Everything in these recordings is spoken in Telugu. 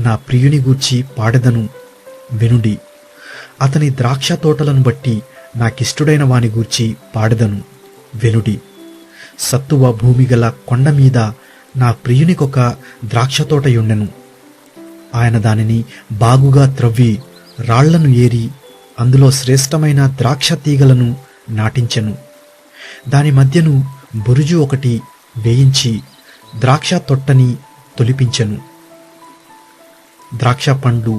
నా ప్రియుని గూర్చి పాడెదను వినుడి. అతని ద్రాక్ష తోటలను బట్టి నాకిష్టుడైన వాని గూర్చి పాడెదను వినుడి. సత్తువ భూమి గల కొండ మీద నా ప్రియునికొక ద్రాక్ష తోటయుండెను. ఆయన దానిని బాగుగా త్రవ్వి రాళ్లను ఏరి అందులో శ్రేష్టమైన ద్రాక్ష తీగలను నాటించెను. దాని మధ్యను బురుజు ఒకటి వేయించి ద్రాక్ష తొట్టని తొలిపించెను. ద్రాక్ష పండ్లు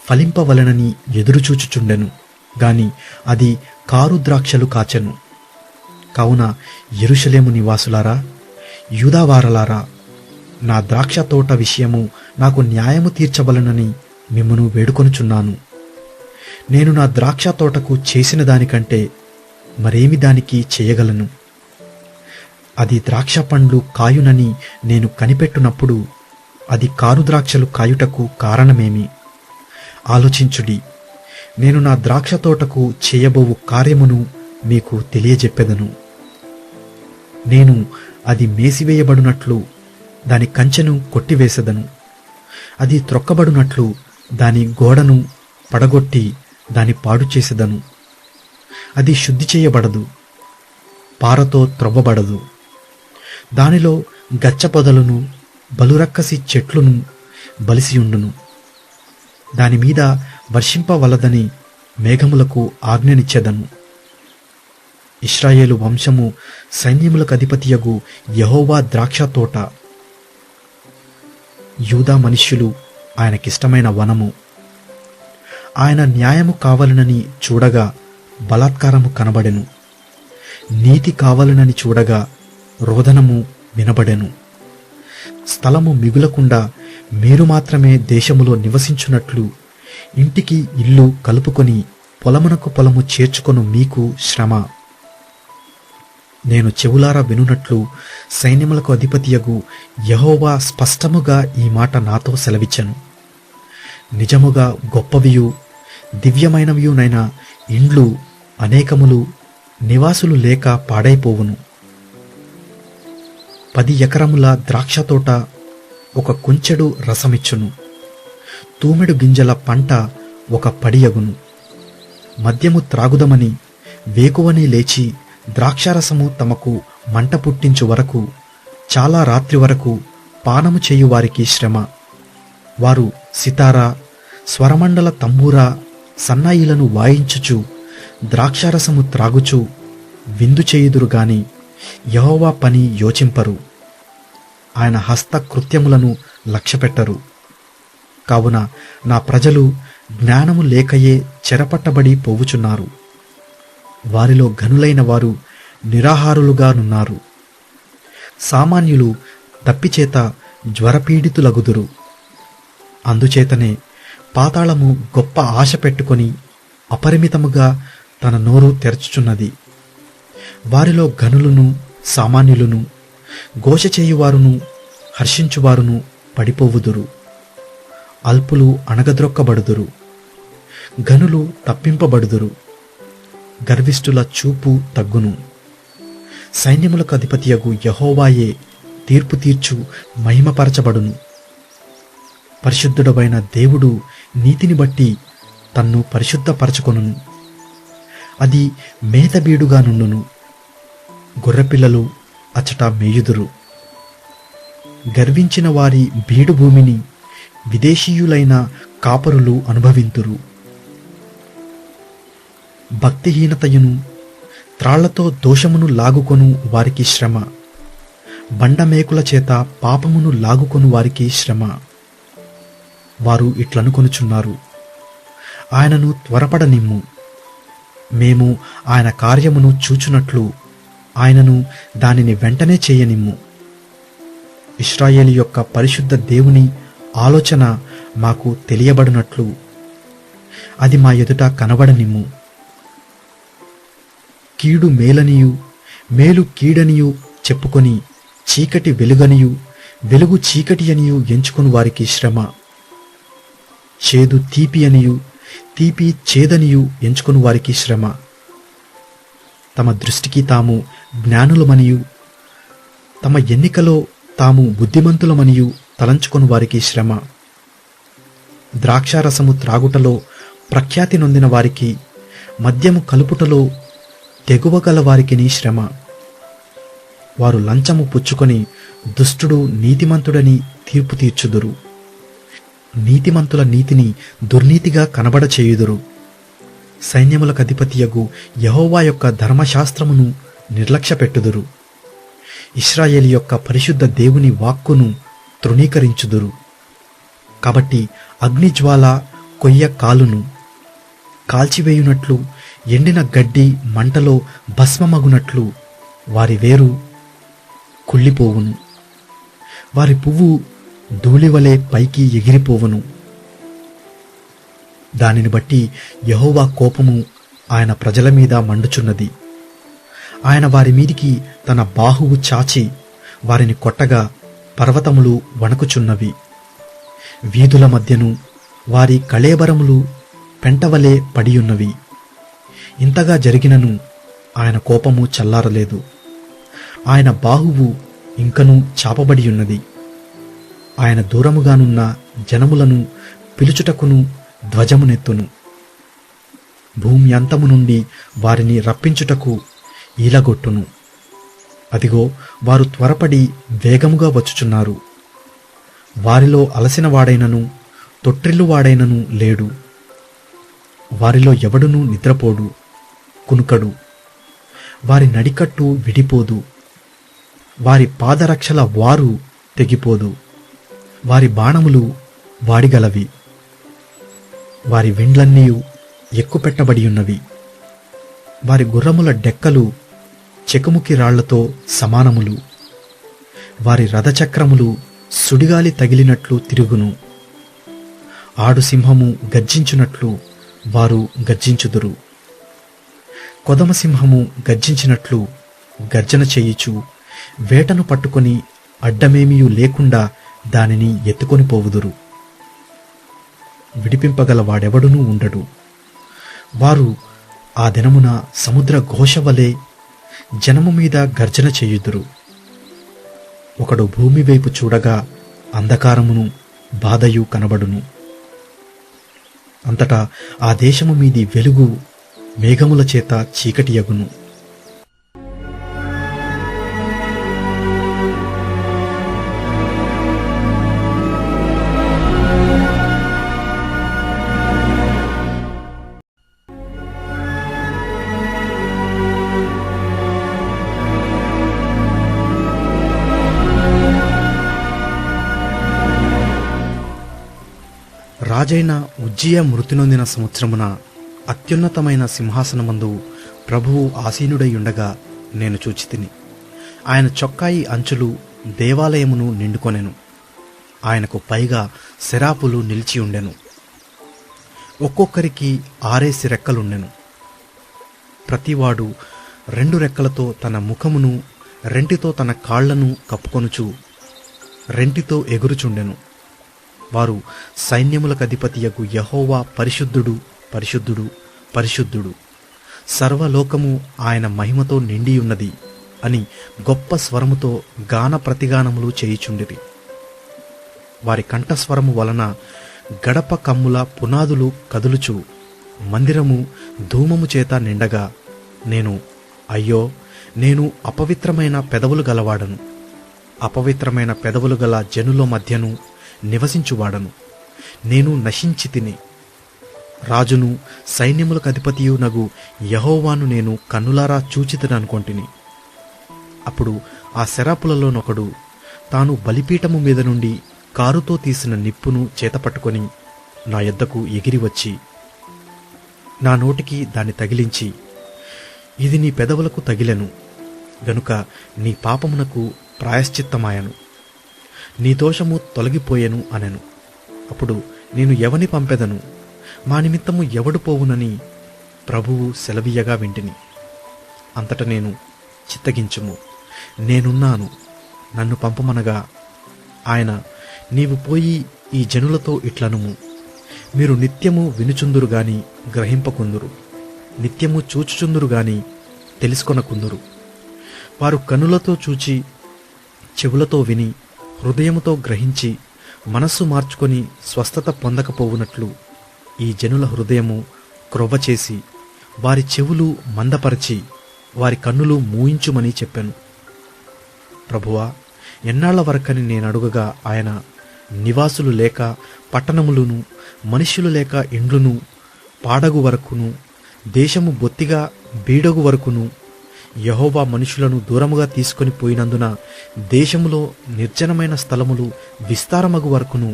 ఫలింపవలెనని ఎదురుచూచుచుండెను గాని అది కారు ద్రాక్షలు కాచెను. కావున యెరూషలేము నివాసులారా, యూదావారలారా, నా ద్రాక్ష తోట విషయము నాకు న్యాయము తీర్చవలనని మిమ్మును వేడుకొనుచున్నాను. నేను నా ద్రాక్ష తోటకు చేసిన దానికంటే మరేమి దానికి చేయగలను? అది ద్రాక్ష పండ్లు కాయునని నేను కనిపెట్టునప్పుడు అది కారు ద్రాక్షలు కాయుటకు కారణమేమి? ఆలోచించుడి. నేను నా ద్రాక్ష తోటకు చేయబోవు కార్యమును మీకు తెలియజెప్పెదను. నేను అది మేసివేయబడినట్లు దాని కంచెను కొట్టివేసెదను. అది త్రొక్కబడినట్లు దాని గోడను పడగొట్టి దాని పాడు చేసెదను. అది శుద్ధి చేయబడదు, పారతో త్రవ్వబడదు. దానిలో గచ్చ పొదలను బలురక్కసి చెట్లును బలిసియుండును. దానిమీద వర్షింపవలదని మేఘములకు ఆజ్ఞనిచ్చెదను. ఇశ్రాయేలు వంశము సైన్యములకు అధిపతియగు యెహోవా ద్రాక్ష తోట, యూదా మనుష్యులు ఆయనకిష్టమైన వనము. ఆయన న్యాయము కావాలనని చూడగా బలాత్కారము కనబడెను, నీతి కావాలనని చూడగా రోదనము వినబడెను. స్థలము మిగులకుండా మీరు మాత్రమే దేశములో నివసించున్నట్లు ఇంటికి ఇల్లు కలుపుకొని పొలమునకు పొలము చేర్చుకొను మీకు శ్రమ. నేను చెవులారా వినున్నట్లు సైన్యములకు అధిపతియగు యెహోవా స్పష్టముగా ఈ మాట నాతో సెలవిచ్చెను. నిజముగా గొప్పవియు దివ్యమైనవియునైన ఇండ్లు అనేకములు నివాసులు లేక పాడైపోవును. 10 ఎకరముల ద్రాక్ష తోట ఒక కుంచెడు రసమిచ్చును. తూమెడు గింజల పంట ఒక పడియగును. మద్యము త్రాగుదమని వేకువని లేచి ద్రాక్షారసము తమకు మంట పుట్టించు వరకు, చాలా రాత్రి వరకు పానము చేయు వారికి శ్రమ. వారు సితారా, స్వరమండల తంబూరా, సన్నాయిలను వాయించుచు ద్రాక్షారసము త్రాగుచు విందు చేయుదురు గాని యెహోవా పని యోచింపరు, ఆయన హస్త కృత్యములను లక్ష్యపెట్టరు. కావున నా ప్రజలు జ్ఞానము లేకయే చెరపట్టబడి పోవుచున్నారు. వారిలో ఘనులైన వారు నిరాహారులుగానున్నారు. సామాన్యులు దప్పిచేత జ్వరపీడితులగుదురు. అందుచేతనే పాతాళము గొప్ప ఆశ పెట్టుకొని అపరిమితముగా తన నోరు తెరచుచున్నది. వారిలో ఘనులను సామాన్యులను, ఘోష చేయువారును హర్షించువారును పడిపోవుదురు. అల్పులు అణగద్రొక్కబడుదురు, ఘనులు తప్పింపబడుదురు. గర్విష్ఠుల చూపు తగ్గును. సైన్యములకు అధిపతియగు యెహోవాయే తీర్పు తీర్చు మహిమపరచబడును. పరిశుద్ధుడవైన దేవుడు నీతిని బట్టి తన్ను పరిశుద్ధపరచుకొనును. అది మేతబీడుగా నుండును. గొర్రెపిల్లలు అచట మేయుదురు. గర్వించిన వారి బీడు భూమిని విదేశీయులైన కాపరులు అనుభవింతురు. భక్తిహీనతయును త్రాళ్లతో దోషమును లాగుకొను వారికి శ్రమ. బండమేకుల చేత పాపమును లాగుకొను వారికి శ్రమ. వారు ఇట్లనుకొనుచున్నారు, ఆయనను త్వరపడనిమ్ము, మేము ఆయన కార్యమును చూచునట్లు ఆయనను దానిని వెంటనే చేయనిమ్ము. ఇశ్రాయేలు యొక్క పరిశుద్ధ దేవుని ఆలోచన మాకు తెలియబడినట్లు అది మా ఎదుట కనబడనిమ్ము. కీడు మేలనియు మేలు కీడనియు చెప్పుకొని చీకటి వెలుగనియు వెలుగు చీకటి అనియు ఎంచుకుని వారికి శ్రమ. చేదు తీపి అనియు తీపి చేదనియు ఎంచుకుని వారికి శ్రమ. తమ దృష్టికి తాము జ్ఞానులమనియు తమ ఎన్నికలో తాము బుద్ధిమంతులమనియు తలంచుకొని వారికి శ్రమ. ద్రాక్షారసము త్రాగుటలో ప్రఖ్యాతి నొందిన వారికి, మద్యము కలుపుటలో తెగువగల వారికిని శ్రమ. వారు లంచము పుచ్చుకొని దుష్టుడు నీతిమంతుడని తీర్పు తీర్చుదురు. నీతిమంతుల నీతిని దుర్నీతిగా కనబడ చేయుదురు. సైన్యములకు అధిపతియగు యెహోవా యొక్క ధర్మశాస్త్రమును నిర్లక్ష్యపెట్టుదురు. ఇశ్రాయేలు యొక్క పరిశుద్ధ దేవుని వాక్కును తృణీకరించుదురు. కాబట్టి అగ్నిజ్వాల కొయ్య కాలును కాల్చివేయునట్లు, ఎండిన గడ్డి మంటలో భస్మమగునట్లు వారి వేరు కుళ్ళిపోవును. వారి పువ్వు ధూళివలే పైకి ఎగిరిపోవును. దానిని బట్టి యెహోవా కోపము ఆయన ప్రజల మీద మండుచున్నది. ఆయన వారి మీదికి తన బాహువు చాచి వారిని కొట్టగా పర్వతములు వణకుచున్నవి. వీధుల మధ్యను వారి కళేబరములు పెంటవలే పడియున్నవి. ఇంతగా జరిగినను ఆయన కోపము చల్లారలేదు. ఆయన బాహువు ఇంకనూ చాపబడియున్నది. ఆయన దూరముగానున్న జనములను పిలుచుటకును ధ్వజమునెత్తును. భూమి అంతము నుండి వారిని రప్పించుటకు ఈలగొట్టును. అదిగో, వారు త్వరపడి వేగముగా వచ్చుచున్నారు. వారిలో అలసిన వాడైనను తొట్టిల్లు వాడైనను లేడు. వారిలో ఎవడునూ నిద్రపోడు, కునుకడు. వారి నడికట్టు విడిపోదు. వారి పాదరక్షల వారు తెగిపోదు. వారి బాణములు వాడిగలవి. వారి విండ్లన్నీ ఎక్కుపెట్టబడియున్నవి. వారి గుర్రముల డెక్కలు చెకుముకి రాళ్లతో సమానములు. వారి రథచక్రములు సుడిగాలి తగిలినట్లు తిరుగును. ఆడు సింహము గర్జించునట్లు వారు గర్జించుదురు. కొదమసింహము గర్జించినట్లు గర్జన చేయుచు వేటను పట్టుకొని అడ్డమేమియూ లేకుండా దానిని ఎత్తుకొని పోవుదురు. విడిపింపగల వాడెవడునూ ఉండడు. వారు ఆ దినమున సముద్ర ఘోష వలె జనము మీద గర్జన చేయుదురు. ఒకడు భూమి వైపు చూడగా అంధకారమును బాధయు కనబడును. అంతటా ఆ దేశము మీది వెలుగు మేఘముల చేత చీకటియగును. రాజైన ఉజ్జియా మృతి నొందిన సంవత్సరమున అత్యున్నతమైన సింహాసనమందు ప్రభువు ఆసీనుడై ఉండగా నేను చూచితిని. ఆయన చొక్కాయి అంచులు దేవాలయమును నిండుకొనెను. ఆయనకు పైగా సెరాపులు నిలిచి ఉండెను. ఒక్కొక్కరికి 6 రెక్కలుండెను. ప్రతివాడు 2 రెక్కలతో తన ముఖమును, రెంటితో తన కాళ్లను కప్పుకొనుచు రెంటితో ఎగురుచుండెను. వారు సైన్యములకు అధిపతియగు యెహోవా పరిశుద్ధుడు, పరిశుద్ధుడు, పరిశుద్ధుడు, సర్వలోకము ఆయన మహిమతో నిండియున్నది అని గొప్ప స్వరముతో గాన ప్రతిగానములు చేయుచుండిరి. వారి కంఠస్వరము వలన గడప కమ్ముల పునాదులు కదులుచు మందిరము ధూమము చేత నిండగా నేను, అయ్యో, నేను అపవిత్రమైన పెదవులు గలవాడను, అపవిత్రమైన పెదవులు గల జనుల మధ్యను నివసించువాడను, నేను నశించి తిని రాజును సైన్యములకు అధిపతియునగు యెహోవాను నేను కన్నులారా చూచితిననుకొంటిని. అప్పుడు ఆ శరాపులలోనొకడు తాను బలిపీఠము మీద నుండి కారుతో తీసిన నిప్పును చేతపట్టుకొని నా యొద్దకు ఎగిరి వచ్చి నా నోటికి దాన్ని తగిలించి, ఇది నీ పెదవులకు తగిలెను గనుక నీ పాపమునకు ప్రాయశ్చిత్తమాయను, నీ దోషము తొలగిపోయెను అనెను. అప్పుడు నేను ఎవని పంపెదను, మా నిమిత్తము ఎవడు పోవునని ప్రభువు సెలవీయగా వింటిని. అంతట నేను, చిత్తగించుము, నేనున్నాను, నన్ను పంపమనగా ఆయన, నీవు పోయి ఈ జనులతో ఇట్లనుము, మీరు నిత్యము వినుచుందురు గాని గ్రహింపకుందురు, నిత్యము చూచుచుందురు గాని తెలుసుకొనకుందురు. వారు కనులతో చూచి, చెవులతో విని, హృదయముతో గ్రహించి, మనస్సు మార్చుకొని స్వస్థత పొందకపోవునట్లు ఈ జనుల హృదయము క్రొవ్వ చేసి వారి చెవులు మందపరచి వారి కన్నులు మూయించుమని చెప్పాను. ప్రభువా, ఎన్నాళ్ల వరకని నేనడుగగా ఆయన, నివాసులు లేక పట్టణములును, మనుష్యులు లేక ఇండ్లును పాడగు వరకును, దేశము బొత్తిగా బీడగు వరకును, యెహోవా మనుషులను దూరముగా తీసుకొని పోయినందున దేశములో నిర్జనమైన స్థలములు విస్తారమగు వరకును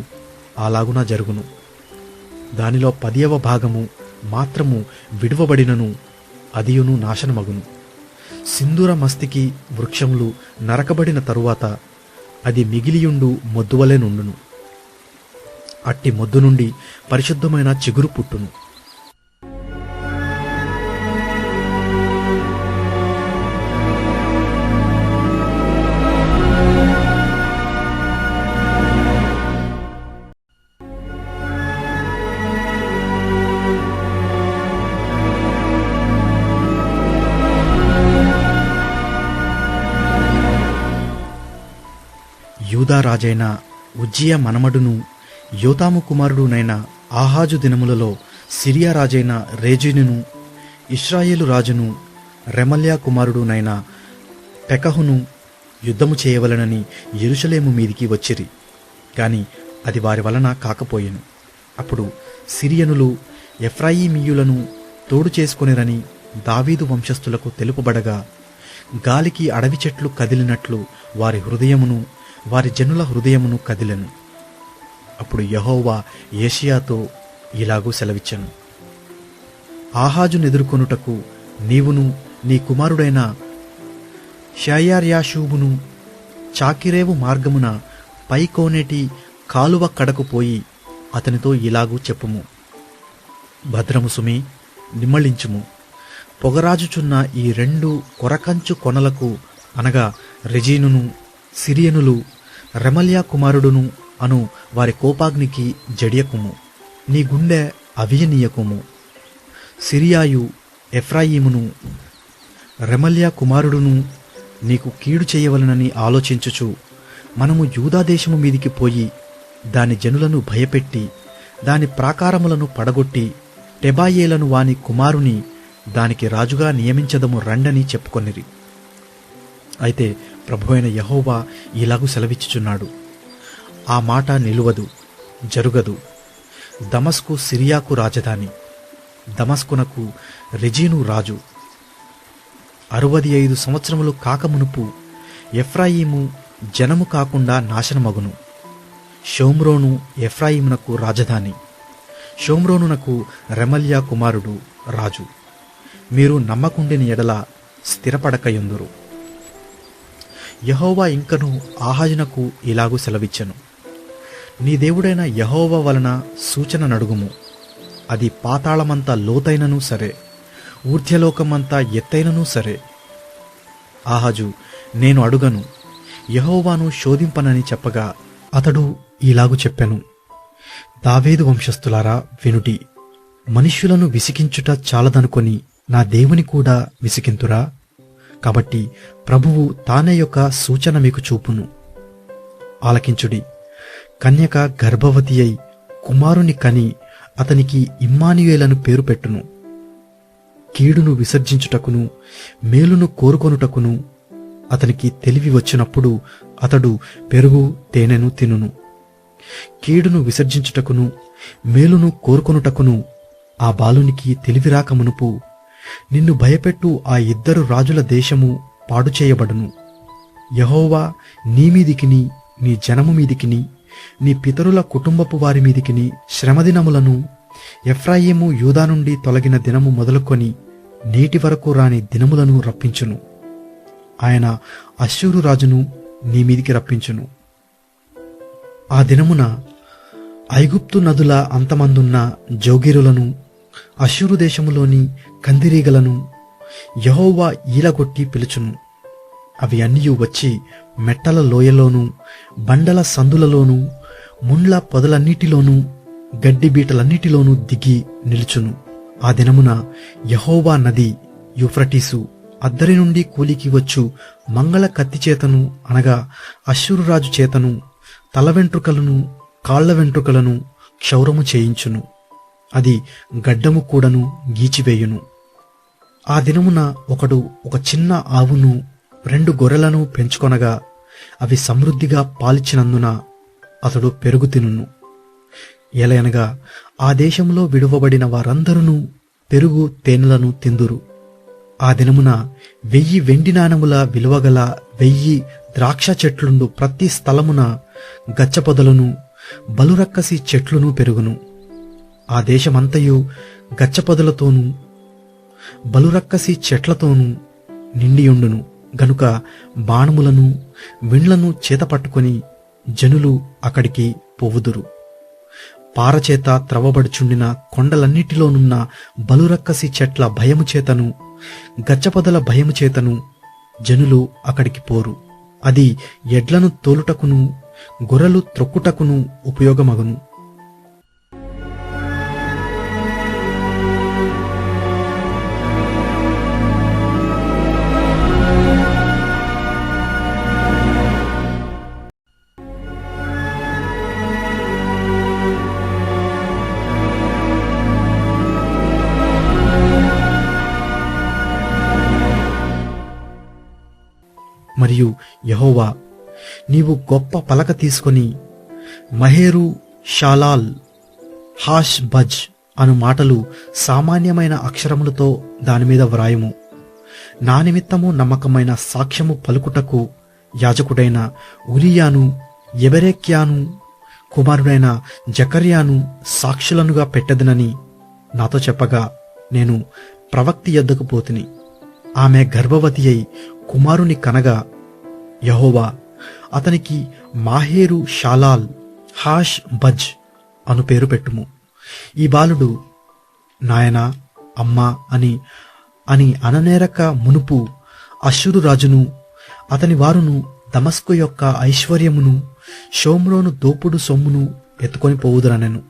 అలాగునా జరుగును. దానిలో 10వ భాగము మాత్రము విడువబడినను అదియును నాశనమగును. సింధూర మస్తికి వృక్షములు నరకబడిన తరువాత అది మిగిలియుండు మొద్దువలే నుండును. అట్టి మొద్దు నుండి పరిశుద్ధమైన చిగురు పుట్టును. యూదా రాజైన ఉజ్జియా మనమడును యోతాము కుమారుడునైన ఆహాజు దినములలో సిరియా రాజైన రేజీనును, ఇశ్రాయేలు రాజును రెమల్యా కుమారుడునైన పెకహును యుద్ధము చేయవలెనని యెరూషలేము మీదికి వచ్చిరి. కాని అది వారి వలన కాకపోయెను. అప్పుడు సిరియనులు ఎఫ్రాయిమీయులను తోడు చేసుకొనిరని దావీదు వంశస్థులకు తెలుపబడగా, గాలికి అడవి చెట్లు కదిలినట్లు వారి హృదయమును వారి జనుల హృదయమును కదిలెను. అప్పుడు యెహోవా యేషయాతో ఇలాగూ సెలవిచ్చెను, ఆహాజునెదుర్కొనుటకు నీవును నీ కుమారుడైన షయర్యాషూబును చాకిరేవు మార్గమున పైకోనేటి కాలువ కడకు పోయి అతనితో ఇలాగూ చెప్పుము, భద్రము సుమి, నిమ్మళించుము. పొగరాజుచున్న ఈ 2 కొరకంచు కొనలకు అనగా రెజీనును, సిరియనులు, రెమల్యా కుమారుడును అను వారి కోపాగ్నికి జడియకుము. నీ గుండె అవియనీయకుము. సిరియాయు ఎఫ్రాయిమును, రెమల్యా కుమారుడును నీకు కీడు చేయవలనని ఆలోచించుచు, మనము యూదా దేశము మీదికి పోయి దాని జనులను భయపెట్టి దాని ప్రాకారములను పడగొట్టి టెబాయేలను వాని కుమారుని దానికి రాజుగా నియమించదము రండని చెప్పుకొనిరి. అయితే ప్రభువైన యెహోవా ఇలాగు సెలవిచ్చుచున్నాడు, ఆ మాట నిలువదు, జరుగదు. దమస్కు సిరియాకు రాజధాని, దమస్కునకు రెజీను రాజు. 65 సంవత్సరములు కాకమునుపు ఎఫ్రాయిము జనము కాకుండా నాశనమగును. షోమ్రోను ఎఫ్రాయిమునకు రాజధాని, షోమ్రోనునకు రెమల్యా కుమారుడు రాజు. మీరు నమ్మకుండిన ఎడల స్థిరపడకయుందురు. యెహోవా ఇంకను ఆహాజునకు ఇలాగూ సెలవిచ్చెను, నీ దేవుడైన యెహోవా వలన సూచన నడుగుము. అది పాతాళమంతా లోతైనను సరే, ఊర్ధ్యలోకమంతా ఎత్తైనను సరే. ఆహాజు, నేను అడుగను, యెహోవాను శోధింపనని చెప్పగా అతడు ఇలాగు చెప్పెను, దావీదు వంశస్థులారా వినుడి, మనుష్యులను విసికించుట చాలదనుకొని నా దేవుని కూడా విసికింతురా? కాబట్టి ప్రభువు తానే యొక్క సూచన మీకు చూపును. ఆలకించుడి. కన్యక గర్భవతి అయి కుమారుని కని అతనికి ఇమ్మానుయేలను పేరు పెట్టును. కీడును విసర్జించుటకును మేలును కోరుకొనుటకును అతనికి తెలివి వచ్చినప్పుడు అతడు పెరుగు తేనెను తినును. కీడును విసర్జించుటకును మేలును కోరుకొనుటకును ఆ బాలునికి తెలివి రాకమునుపు నిన్ను భయపెట్టు ఆ 2 రాజుల దేశము పాడు చేయబడును. యెహోవా నీ మీదికిని నీ జనము మీదికిని నీ పితరుల కుటుంబపు వారి మీదికిని శ్రమదినములను ఎఫ్రాయిము యూదా నుండి తొలగిన దినము మొదలుకొని నేటి వరకు రాని దినములను రప్పించును. ఆయన అశ్షూరు రాజును నీ మీదికి రప్పించును. ఆ దినమున ఐగుప్తు నదుల అంతమందున్న జోగిరులను అశ్షూరు దేశములోని కందిరీగలను యెహోవా ఈలగొట్టి పిలుచును. అవి అన్నియు వచ్చి మెట్టల లోయలోను బండల సందులలోను ముండ్ల పొదలన్నిటిలోనూ గడ్డి బీటలన్నిటిలోనూ దిగి నిలుచును. ఆ దినమున యెహోవా నది యూఫ్రటీసు అద్దరి నుండి కూలికి వచ్చు మంగళ కత్తి చేతను అనగా అశ్షూరు రాజు చేతను తల వెంట్రుకలను కాళ్ల వెంట్రుకలను క్షౌరము చేయించును. అది గడ్డము కూడను గీచివేయును. ఆ దినమున ఒకడు ఒక చిన్న ఆవును 2 గొర్రెలను పెంచుకొనగా అవి సమృద్ధిగా పాలిచ్చినందున అతడు పెరుగు తినును. ఎలయనగా ఆ దేశంలో విడువబడిన వారందరూ పెరుగు తేనెలను తిందురు. ఆ దినమున 1000 వెండి నాణముల విలువగల 1000 ద్రాక్ష చెట్లుండు ప్రతి స్థలమున గచ్చపొదలను బలురక్కసి చెట్లును పెరుగును. ఆ దేశమంతయు గచ్చపొదలతోనూ బలురక్కసి చెట్లతోనూ నిండియుండును గనుక బాణములను విండ్లను చేతపట్టుకొని జనులు అక్కడికి పోవుదురు. పారచేత త్రవ్వబడుచుండిన కొండలన్నిటిలోనున్న బలురక్కసి చెట్ల భయము చేతను గచ్చపొదల భయము చేతను జనులు అక్కడికి పోరు. అది ఎడ్లను తోలుటకును గొర్రెలు త్రొక్కుటకును ఉపయోగమగును. మరియు యెహోవా, నీవు గొప్ప పలక తీసుకొని మహేరు షాలాల్ హాష్ బజ్ అను మాటలు సామాన్యమైన అక్షరములతో దానిమీద వ్రాయము. నా నిమిత్తము నమ్మకమైన సాక్ష్యము పలుకుటకు యాజకుడైన ఉరియాను ఎబెరెక్యాను కుమారుడైన జకర్యాను సాక్షులనుగా పెట్టెదనని నాతో చెప్పగా నేను ప్రవక్తి యొద్దకు పోతిని. ఆమె గర్భవతి అయి కుమారుని కనగా యెహోవా అతనికి మాహేరు షాలాల్ హాష్ బజ్ అను పేరు పెట్టుము. ఈ బాలుడు నాయనా అమ్మా అని అననేరక మునుపు అష్షూరు రాజును అతని వారును దమస్కు యొక్క ఐశ్వర్యమును షోమ్రోను దోపుడు సొమ్మును ఎత్తుకొని పోవుదురనెను.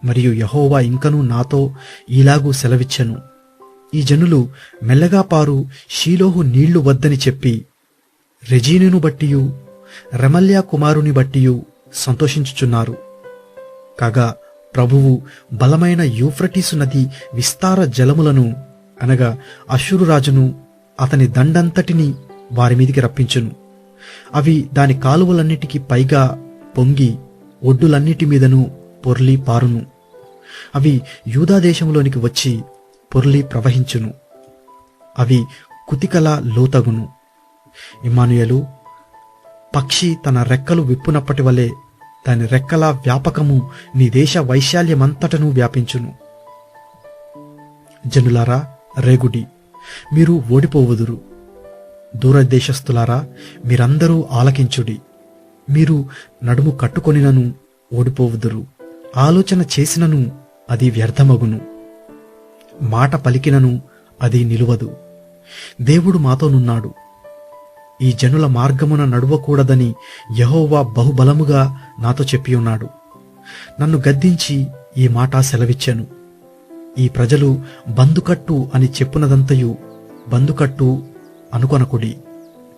మరియు యెహోవా ఇంకను నాతో ఈలాగు సెలవిచ్చెను, ఈ జనులు మెల్లగా పారు షీలోహు నీళ్లు వద్దని చెప్పి రెజీనును బట్టియు రెమల్యా కుమారుని బట్టియు సంతోషించుచున్నారు. కాగా ప్రభువు బలమైన యూఫ్రటీసు నది విస్తార జలములను అనగా అష్షూరు రాజును అతని దండంతటిని వారి మీదికి రప్పించును. అవి దాని కాలువలన్నిటికీ పైగా పొంగి ఒడ్డులన్నిటి మీదను పొర్లి పారును. అవి యూదా దేశంలోనికి వచ్చి పొర్లి ప్రవహించును. అవి కుతికల లోతగును. ఇమ్మానుయేలు, పక్షి తన రెక్కలు విప్పునప్పటి వలె దాని రెక్కల వ్యాపకము నీ దేశ వైశాల్యమంతటను వ్యాపించును. జనులారా రేగుడి, మీరు ఓడిపోవుదురు. దూరదేశస్థులారా మీరందరూ ఆలకించుడి. మీరు నడుము కట్టుకొనినను ఓడిపోవుదురు. ఆలోచన చేసినను అది వ్యర్థమగును. మాట పలికినను అది నిలువదు. దేవుడు మాతోనున్నాడు. ఈ జనుల మార్గమున నడువకూడదని యెహోవా బహుబలముగా నాతో చెప్పియున్నాడు. నన్ను గద్దించి ఈ మాట సెలవిచ్చెను. ఈ ప్రజలు బందుకట్టు అని చెప్పునదంతయు బందుకట్టు అనుకొనకుడి.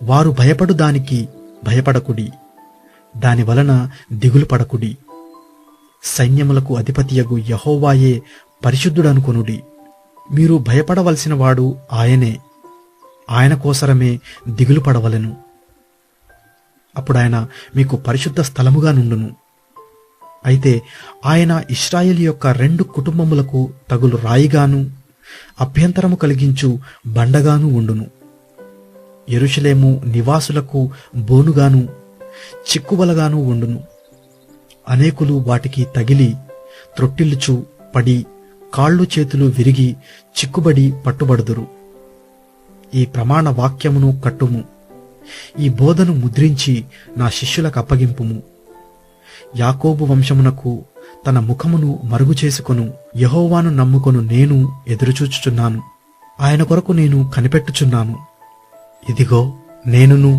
వారు భయపడు దానికి భయపడకుడి. దాని వలన దిగులు పడకుడి. సైన్యములకు అధిపతియగు యెహోవాయే పరిశుద్ధుడనుకొనుడి. మీరు భయపడవలసిన వాడు ఆయనే. ఆయన కోసరమే దిగులు పడవలెను. అప్పుడాయన మీకు పరిశుద్ధ స్థలముగా నుండును. అయితే ఆయన ఇశ్రాయేలు యొక్క 2 కుటుంబములకు తగులు రాయిగాను అభ్యంతరము కలిగించు బండగాను ఉండును. యెరూషలేము నివాసులకు బోనుగాను చిక్కువలగాను ఉండును. అనేకులు వాటికి తగిలి త్రొట్టిల్లుచు పడి కాళ్ళు చేతులు విరిగి చిక్కుబడి పట్టుబడుదురు. ఈ ప్రమాణ వాక్యమును కట్టుము. ఈ బోధను ముద్రించి నా శిష్యులకు అప్పగింపుము. యాకోబు వంశమునకు తన ముఖమును మరుగు చేసుకొను యెహోవాను నమ్ముకొను నేను ఎదురుచూచుచున్నాను. ఆయన కొరకు నేను కనిపెట్టుచున్నాను. ఇదిగో నేనును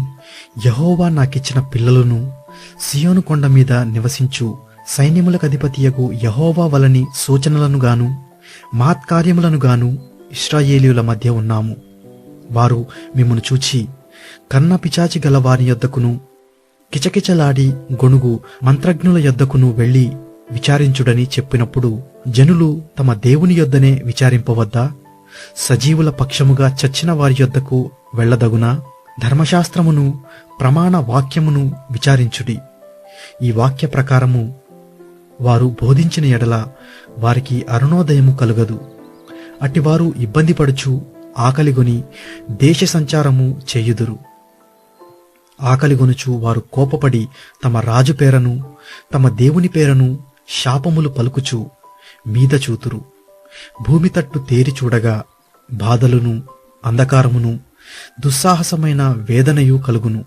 యెహోవా నాకిచ్చిన పిల్లలను సియోను కొండ మీద నివసించు సైన్యములకు అధిపతియగు యెహోవా వలని సూచనలను గాను మహత్కార్యములను గాను ఇశ్రాయేలీయుల మధ్య ఉన్నాము. వారు మిమ్మును చూచి కన్న పిచాచి గల వారి యొద్దకును కిచకిచలాడి గొణుగు మంత్రజ్ఞుల యొద్దకును వెళ్లి విచారించుడని చెప్పినప్పుడు జనులు తమ దేవుని యొద్దనే విచారింపవద్దా? సజీవుల పక్షముగా చచ్చిన వారి యొద్దకు వెళ్లదగునా? ధర్మశాస్త్రమును ప్రమాణ వాక్యమును విచారించుడి. ఈ వాక్య ప్రకారము వారు బోధించిన ఎడల వారికి అరుణోదయము కలుగదు. అటివారు ఇబ్బంది పడుచు ఆకలిగొని దేశ సంచారము చేయుదురు. ఆకలిగొనుచు వారు కోపపడి తమ రాజు పేరను తమ దేవుని పేరను శాపములు పలుకుచు మీద చూతురు. భూమి తట్టు తేరి చూడగా బాధలును అంధకారమును దుస్సాహసమైన వేదనయు కలుగును.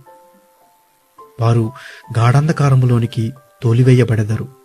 వారు గాఢంధకారములోనికి తోలివేయబడెదరు.